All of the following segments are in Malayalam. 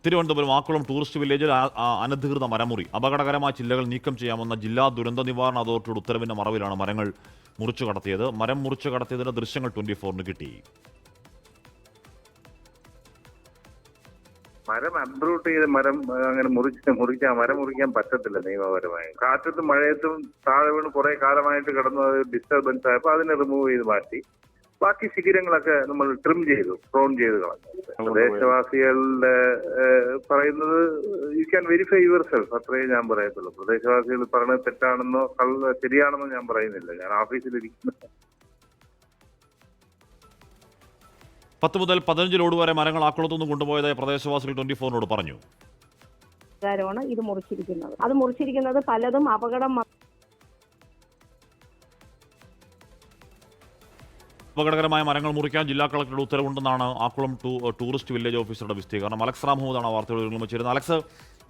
തിരുവനന്തപുരം ആക്കുളം ടൂറിസ്റ്റ് വില്ലേജിൽ അനധികൃത മരമുറി, അപകടകരമായ ചില്ലകൾ നീക്കം ചെയ്യാമെന്ന ജില്ലാ ദുരന്ത നിവാരണ അതോറിറ്റിയുടെ ഉത്തരവിന്റെ മറവിലാണ് മരങ്ങൾ മുറിച്ചു കടത്തിയത്. മരം മുറിച്ചു കടത്തിയതിന്റെ ദൃശ്യങ്ങൾ 24 കിട്ടി. മരം അൺറൂട്ട് ചെയ്ത് മരം അങ്ങനെ മരം മുറിക്കാൻ പറ്റത്തില്ല നിയമപരമായി. കാറ്റത്തും മഴയത്തും താഴെ വീണ് കുറെ കാലമായിട്ട് കിടന്നു ഡിസ്റ്റർബൻസ് ആയപ്പോൾ അതിനെ റിമൂവ് ചെയ്ത് മാറ്റി. ബാക്കി ശിഖരങ്ങളൊക്കെ നമ്മൾ ട്രിം ചെയ്തു, പ്രൂൺ ചെയ്ത് കളഞ്ഞു. പ്രദേശവാസികളുടെ പറയുന്നത് you can verify your self, അത്രേ ഞാൻ പറയത്തുള്ളൂ. പ്രദേശവാസികൾ പറയുന്നത് തെറ്റാണെന്നോ ശരിയാണെന്നോ ഞാൻ പറയുന്നില്ല. ഞാൻ ഓഫീസിലിരിക്കുന്നു. 10 മുതൽ 15 ലോഡ് വരെ മരങ്ങൾ ആക്കുളത്തുനിന്ന് കൊണ്ടുപോയതായി പ്രദേശവാസികൾ 24 പറഞ്ഞു. ഇത് മുറിച്ചിരിക്കുന്നത് അത് മുറിച്ചിരിക്കുന്നത് പലതും അപകടകരമായ മരങ്ങൾ മുറിക്കാൻ ജില്ലാ കളക്ടറുടെ ഉത്തരവുണ്ടെന്നാണ് ആക്കുളം ടൂറിസ്റ്റ് വില്ലേജ് ഓഫീസറുടെ വിശദീകരണം. അലക്സ് റാംഹൂദാണ് വാർത്തകൾ ചേരുന്നത്. അലക്സ്,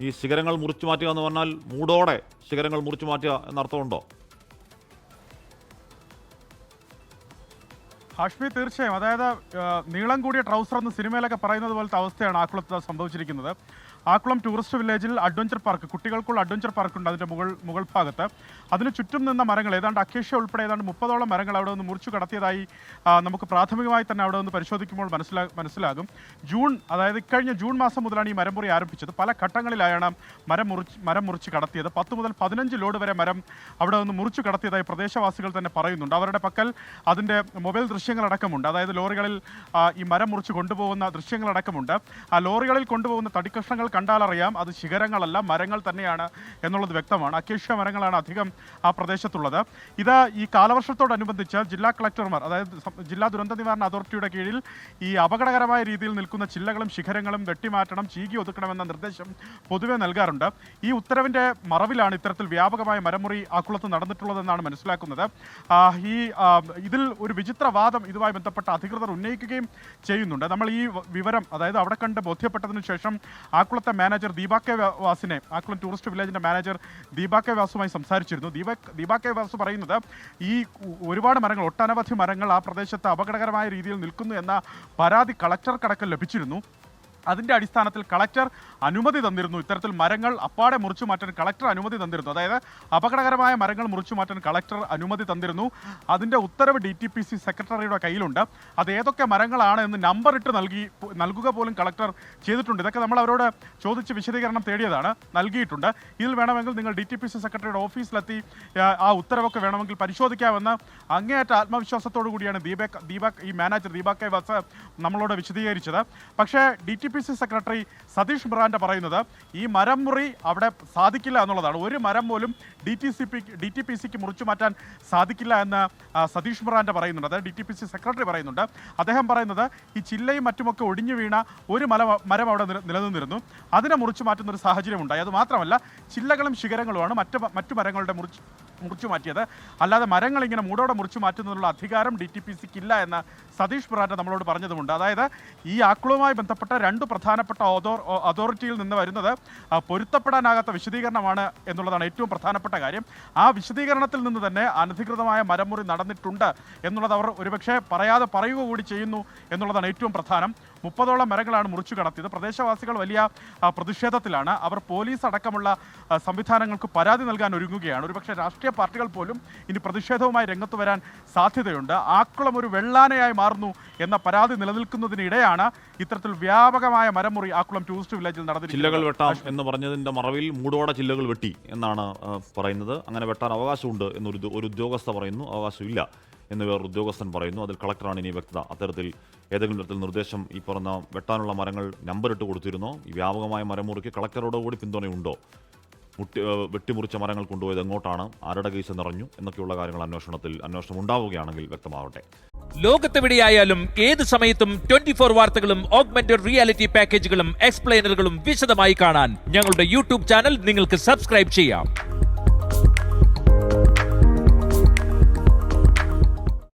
ഈ ശിഖരങ്ങൾ മുറിച്ചു മാറ്റുക എന്ന് പറഞ്ഞാൽ മൂടോടെ ശിഖരങ്ങൾ മുറിച്ചു മാറ്റുക എന്നർത്ഥമുണ്ടോ? ഹാഷ്മി, തീർച്ചയായും. അതായത് നീളം കൂടിയ ട്രൗസർ എന്ന് സിനിമയിലൊക്കെ പറയുന്നത് പോലത്തെ അവസ്ഥയാണ് ആക്കുളത്ത് സംഭവിച്ചിരിക്കുന്നത്. ആക്കുളം ടൂറിസ്റ്റ് വില്ലേജിൽ അഡ്വഞ്ചർ പാർക്ക്, കുട്ടികൾക്കുള്ള അഡ്വഞ്ചർ പാർക്കുണ്ട്. അതിൻ്റെ മുകൾ ഭാഗത്ത് അതിന് ചുറ്റും നിന്ന മരങ്ങൾ, ഏതാണ്ട് അക്കേഷ്യ ഉൾപ്പെടെ ഏതാണ്ട് 30ഓളം മരങ്ങൾ അവിടെ നിന്ന് മുറിച്ചു കടത്തിയതായി നമുക്ക് പ്രാഥമികമായി തന്നെ അവിടെ നിന്ന് പരിശോധിക്കുമ്പോൾ മനസ്സിലാകും. അതായത് ഇക്കഴിഞ്ഞ ജൂൺ മാസം മുതലാണ് ഈ മരം മുറി ആരംഭിച്ചത്. പല ഘട്ടങ്ങളിലായാണ് മരം മുറിച്ച് കടത്തിയത്. 10 മുതൽ 15 ലോഡ് വരെ മരം അവിടെ നിന്ന് മുറിച്ചു കടത്തിയതായി പ്രദേശവാസികൾ തന്നെ പറയുന്നുണ്ട്. അവരുടെ പക്കൽ അതിൻ്റെ മൊബൈൽ ദൃശ്യങ്ങളടക്കമുണ്ട്. അതായത് ലോറികളിൽ ഈ മരം മുറിച്ച് കൊണ്ടുപോകുന്ന ദൃശ്യങ്ങളടക്കമുണ്ട്. ആ ലോറികളിൽ കൊണ്ടുപോകുന്ന തടിക്കഷ്ണങ്ങൾ കണ്ടാലറിയാം അത് ശിഖരങ്ങളല്ല, മരങ്ങൾ തന്നെയാണ് എന്നുള്ളത് വ്യക്തമാണ്. അക്കേഷ്യ മരങ്ങളാണ് അധികം ആ പ്രദേശത്തുള്ളത്. ഇത് ഈ കാലവർഷത്തോടനുബന്ധിച്ച് ജില്ലാ കളക്ടർമാർ, അതായത് ജില്ലാ ദുരന്ത നിവാരണ അതോറിറ്റിയുടെ കീഴിൽ ഈ അപകടകരമായ രീതിയിൽ നിൽക്കുന്ന ചില്ലകളും ശിഖരങ്ങളും വെട്ടിമാറ്റണം, ചീകി ഒതുക്കണമെന്ന നിർദ്ദേശം പൊതുവെ നൽകാറുണ്ട്. ഈ ഉത്തരവിൻ്റെ മറവിലാണ് ഇത്തരത്തിൽ വ്യാപകമായ മരമുറി ആക്കുളത്ത് നടന്നിട്ടുള്ളതെന്നാണ് മനസ്സിലാക്കുന്നത്. ഇതിൽ ഒരു വിചിത്ര വാദം ഇതുമായി ബന്ധപ്പെട്ട അധികൃതർ ഉന്നയിക്കുകയും ചെയ്യുന്നുണ്ട്. നമ്മൾ ഈ വിവരം, അതായത് അവിടെ കണ്ട് ബോധ്യപ്പെട്ടതിനു ശേഷം ആക്കുളത്തെ മാനേജർ ദീപ കെ വാസിനെ, ആക്കുളം ടൂറിസ്റ്റ് വില്ലേജിന്റെ മാനേജർ ദീപ കെ വാസുമായി സംസാരിച്ചിരുന്നു. ദീപ കെ വാസു പറയുന്നത് ഈ ഒരുപാട് മരങ്ങൾ, ഒട്ടനവധി മരങ്ങൾ ആ പ്രദേശത്ത് അപകടകരമായ രീതിയിൽ നിൽക്കുന്നു എന്ന പരാതി കളക്ടർക്കടക്കം ലഭിച്ചിരുന്നു. അതിൻ്റെ അടിസ്ഥാനത്തിൽ കളക്ടർ അനുമതി തന്നിരുന്നു. ഇത്തരത്തിൽ മരങ്ങൾ അപ്പാടെ മുറിച്ചു മാറ്റാൻ കളക്ടർ അനുമതി തന്നിരുന്നു. അതായത് അപകടകരമായ മരങ്ങൾ മുറിച്ചു മാറ്റാൻ കളക്ടർ അനുമതി തന്നിരുന്നു. അതിൻ്റെ ഉത്തരവ് DTPC സെക്രട്ടറിയുടെ കയ്യിലുണ്ട്. അത് ഏതൊക്കെ മരങ്ങളാണ് എന്ന് നമ്പർ ഇട്ട് നൽകുക പോലും കളക്ടർ ചെയ്തിട്ടുണ്ട്. ഇതൊക്കെ നമ്മൾ അവരോട് ചോദിച്ച് വിശദീകരണം തേടിയതാണ്, നൽകിയിട്ടുണ്ട്. ഇതിൽ വേണമെങ്കിൽ നിങ്ങൾ DTPC സെക്രട്ടറിയുടെ ഓഫീസിലെത്തി ആ ഉത്തരവൊക്കെ വേണമെങ്കിൽ പരിശോധിക്കാമെന്ന് അങ്ങേയറ്റ ആത്മവിശ്വാസത്തോടു കൂടിയാണ് ഈ മാനേജർ ദീപ കെ വാസ് നമ്മളോട് വിശദീകരിച്ചത്. പക്ഷേ DTPC സെക്രട്ടറി സതീഷ് ബ്രാൻഡ് പറയുന്നത് ഈ മരം മുറി അവിടെ സാധിക്കില്ല എന്നുള്ളതാണ്. ഒരു മരം പോലും DTPCക്ക് മുറിച്ചു മാറ്റാൻ സാധിക്കില്ല എന്ന് സതീഷ് ബ്രാൻഡ് പറയുന്നുണ്ട്. അതായത് DTPC സെക്രട്ടറി പറയുന്നുണ്ട്. അദ്ദേഹം പറയുന്നത് ഈ ചില്ലയും മറ്റുമൊക്കെ ഒടിഞ്ഞു വീണ ഒരു മരം അവിടെ നിലനിന്നിരുന്നു. അതിനെ മുറിച്ചു മാറ്റുന്ന ഒരു സാഹചര്യം ഉണ്ടായി. അത് മാത്രമല്ല, ചില്ലകളും ശിഖരങ്ങളുമാണ് മറ്റു മരങ്ങളുടെ മുറിച്ചു മാറ്റിയത്. അല്ലാതെ മരങ്ങൾ ഇങ്ങനെ മൂടോടെ മുറിച്ചു മാറ്റുന്നതിനുള്ള അധികാരം DTPCക്ക് ഇല്ല എന്ന് സതീഷ് ബ്രാൻഡ് നമ്മളോട് പറഞ്ഞതുമുണ്ട്. അതായത് ഈ ആക്കുളവുമായി ബന്ധപ്പെട്ട 2 പ്രധാനപ്പെട്ട അതോറിറ്റിയിൽ നിന്ന് വരുന്നത് പൊരുത്തപ്പെടാനാകാത്ത വിശദീകരണമാണ് എന്നുള്ളതാണ് ഏറ്റവും പ്രധാനപ്പെട്ട കാര്യം. ആ വിശദീകരണത്തിൽ നിന്ന് തന്നെ അനധികൃതമായ മരമുറി നടന്നിട്ടുണ്ട് എന്നുള്ളത് അവർ ഒരുപക്ഷെ പറയുക കൂടി ചെയ്യുന്നു എന്നുള്ളതാണ് ഏറ്റവും പ്രധാനം. 30ഓളം മരങ്ങളാണ് മുറിച്ചു കടത്തിയത്. പ്രദേശവാസികൾ വലിയ പ്രതിഷേധത്തിലാണ്. അവർ പോലീസ് അടക്കമുള്ള സംവിധാനങ്ങൾക്ക് പരാതി നൽകാൻ ഒരുങ്ങുകയാണ്. ഒരുപക്ഷെ രാഷ്ട്രീയ പാർട്ടികൾ പോലും ഇനി പ്രതിഷേധവുമായി രംഗത്ത് വരാൻ സാധ്യതയുണ്ട്. ആക്കുളം ഒരു വെള്ളാനയായി മാറുന്നു എന്ന പരാതി നിലനിൽക്കുന്നതിനിടെയാണ് ഇത്തരത്തിൽ വ്യാപകമായ മരമുറി ആക്കുളം ടൂറിസ്റ്റ് വില്ലേജിൽ നടന്നിരിക്കുന്നത്. ചില്ലകൾ വെട്ടാം എന്ന് പറഞ്ഞതിന്റെ മറവിൽ മൂടോടെ ചില്ലകൾ വെട്ടി എന്നാണ് പറയുന്നത്. അങ്ങനെ വെട്ടാൻ അവകാശമുണ്ട് എന്നൊരു ഉദ്യോഗസ്ഥ പറയുന്നു, അവകാശമില്ല എന്ന് വേറൊരു ഉദ്യോഗസ്ഥൻ പറയുന്നു. അതിൽ കളക്ടറാണ് ഇനി വ്യക്തത. അത്തരത്തിൽ ഏതെങ്കിലും തരത്തിൽ നിർദ്ദേശം ഈ പറഞ്ഞ വെട്ടാനുള്ള മരങ്ങൾ നമ്പറിട്ട് കൊടുത്തിരുന്നോ? ഈ വ്യാപകമായ മരമുറിക്ക് കളക്ടറോട് കൂടി പിന്തുണയുണ്ടോ? വെട്ടിമുറിച്ച മരങ്ങൾ കൊണ്ടുപോയത് എങ്ങോട്ടാണ്, ആരുടെ കേസ് നിറഞ്ഞു എന്നൊക്കെയുള്ള കാര്യങ്ങൾ അന്വേഷണം ഉണ്ടാവുകയാണെങ്കിൽ വ്യക്തമാവട്ടെ. ലോകത്തെവിടെയായാലും ഏത് സമയത്തും 24 വാർത്തകളും ഓഗ്മെന്റഡ് റിയാലിറ്റി പാക്കേജുകളും എക്സ്പ്ലെയിനറുകളും വിശദമായി കാണാൻ ഞങ്ങളുടെ YouTube ചാനൽ നിങ്ങൾക്ക് സബ്സ്ക്രൈബ് ചെയ്യാം.